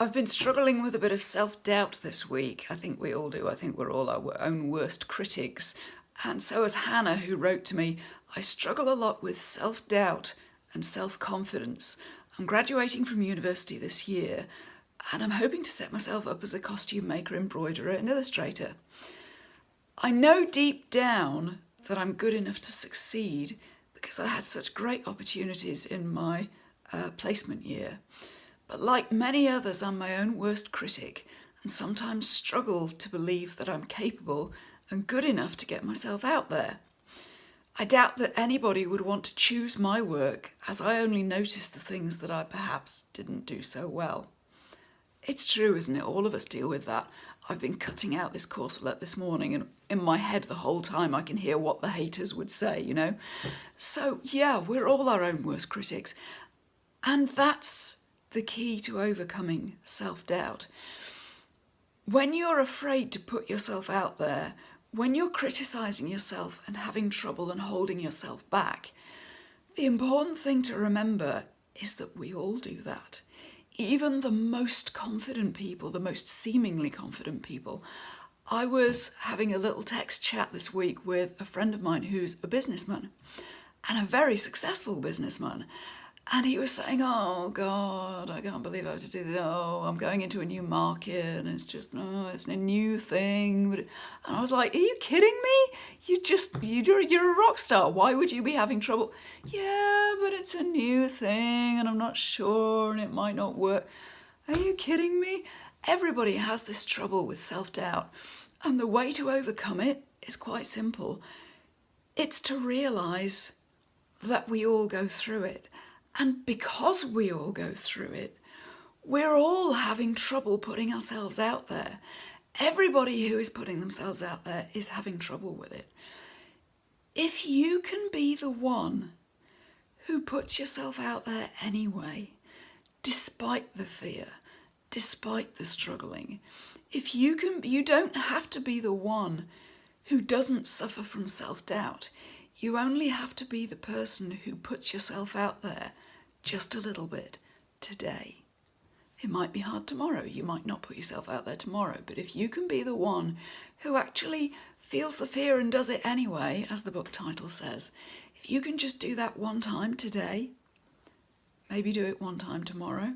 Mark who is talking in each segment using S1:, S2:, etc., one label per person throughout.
S1: I've been struggling with a bit of self-doubt this week. I think we all do. I think we're all our own worst critics. And so has Hannah, who wrote to me, I struggle a lot with self-doubt and self-confidence. I'm graduating from university this year and I'm hoping to set myself up as a costume maker, embroiderer and illustrator. I know deep down that I'm good enough to succeed because I had such great opportunities in my placement year. But like many others, I'm my own worst critic and sometimes struggle to believe that I'm capable and good enough to get myself out there. I doubt that anybody would want to choose my work, as I only notice the things that I perhaps didn't do so well. It's true, isn't it? All of us deal with that. I've been cutting out this corselet this morning and in my head the whole time I can hear what the haters would say, you know? So yeah, we're all our own worst critics. And that's the key to overcoming self-doubt. When you're afraid to put yourself out there, when you're criticising yourself and having trouble and holding yourself back, the important thing to remember is that we all do that. Even the most confident people, the most seemingly confident people. I was having a little text chat this week with a friend of mine who's a businessman and a very successful businessman. And he was saying, oh God, I can't believe I have to do this. Oh, I'm going into a new market and it's just, oh, it's a new thing. And I was like, are you kidding me? You're a rock star. Why would you be having trouble? Yeah, but it's a new thing and I'm not sure and it might not work. Are you kidding me? Everybody has this trouble with self-doubt. And the way to overcome it is quite simple. It's to realise that we all go through it. And because we all go through it, we're all having trouble putting ourselves out there. Everybody who is putting themselves out there is having trouble with it. If you can be the one who puts yourself out there anyway, despite the fear, despite the struggling, you don't have to be the one who doesn't suffer from self-doubt. You only have to be the person who puts yourself out there just a little bit today. It might be hard tomorrow. You might not put yourself out there tomorrow. But if you can be the one who actually feels the fear and does it anyway, as the book title says, if you can just do that one time today, maybe do it one time tomorrow,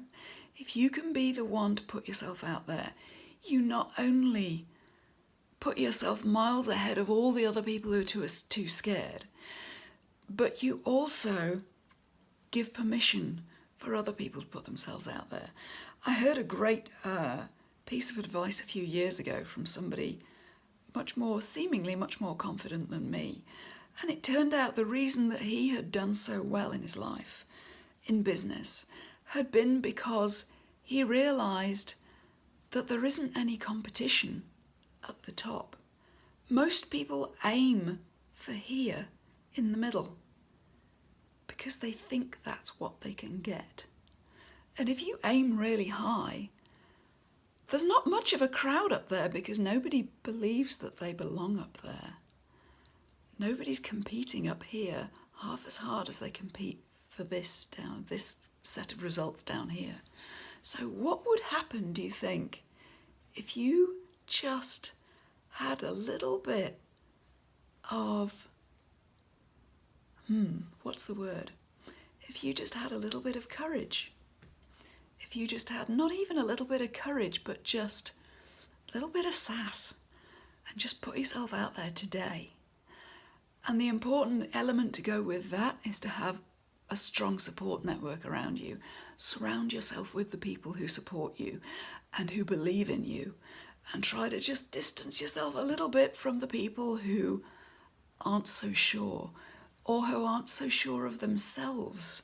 S1: if you can be the one to put yourself out there, you not only put yourself miles ahead of all the other people who are too scared, but you also give permission for other people to put themselves out there. I heard a great piece of advice a few years ago from somebody seemingly much more confident than me. And it turned out the reason that he had done so well in his life, in business, had been because he realised that there isn't any competition at the top. Most people aim for here in the middle because they think that's what they can get. And if you aim really high, there's not much of a crowd up there because nobody believes that they belong up there. Nobody's competing up here half as hard as they compete for this set of results down here. So what would happen, do you think, if you just had a little bit of, what's the word? If you just had a little bit of courage, if you just had not even a little bit of courage, but just a little bit of sass, and just put yourself out there today. And the important element to go with that is to have a strong support network around you. Surround yourself with the people who support you and who believe in you, and try to just distance yourself a little bit from the people who aren't so sure, or who aren't so sure of themselves.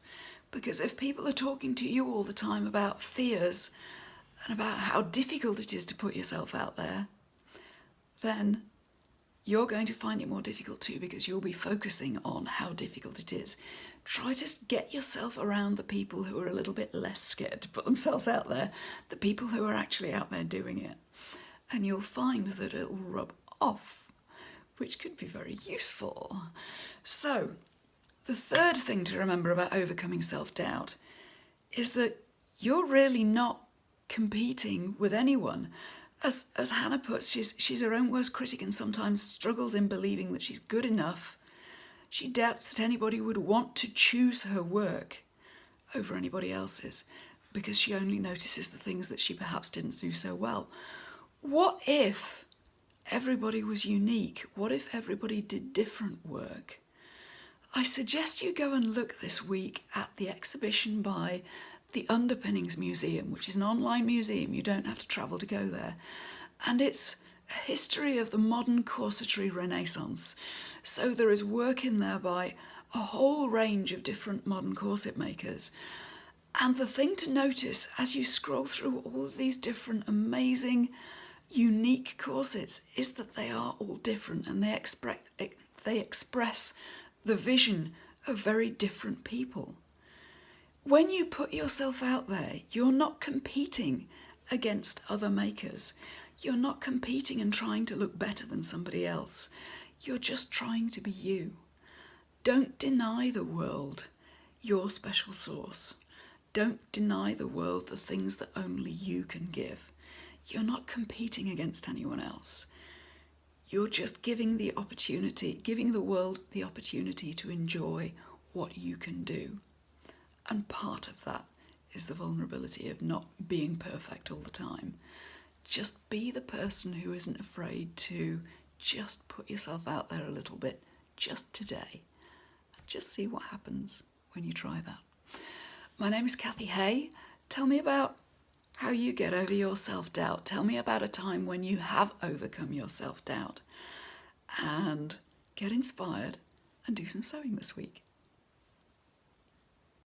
S1: Because if people are talking to you all the time about fears and about how difficult it is to put yourself out there, then you're going to find it more difficult too, because you'll be focusing on how difficult it is. Try to get yourself around the people who are a little bit less scared to put themselves out there, the people who are actually out there doing it. And you'll find that it'll rub off, which could be very useful. So, the third thing to remember about overcoming self-doubt is that you're really not competing with anyone. As Hannah puts, she's her own worst critic and sometimes struggles in believing that she's good enough. She doubts that anybody would want to choose her work over anybody else's because she only notices the things that she perhaps didn't do so well. What if everybody was unique? What if everybody did different work? I suggest you go and look this week at the exhibition by the Underpinnings Museum, which is an online museum. You don't have to travel to go there. And it's a history of the modern corsetry renaissance. So there is work in there by a whole range of different modern corset makers. And the thing to notice as you scroll through all of these different amazing, unique corsets is that they are all different, and they express the vision of very different people. When you put yourself out there, you're not competing against other makers. You're not competing and trying to look better than somebody else. You're just trying to be you. Don't deny the world your special sauce. Don't deny the world the things that only you can give. You're not competing against anyone else. You're just giving the world the opportunity to enjoy what you can do. And part of that is the vulnerability of not being perfect all the time. Just be the person who isn't afraid to just put yourself out there a little bit, just today. Just see what happens when you try that. My name is Kathy Hay. Tell me about how you get over your self-doubt. Tell me about a time when you have overcome your self-doubt. And get inspired and do some sewing this week.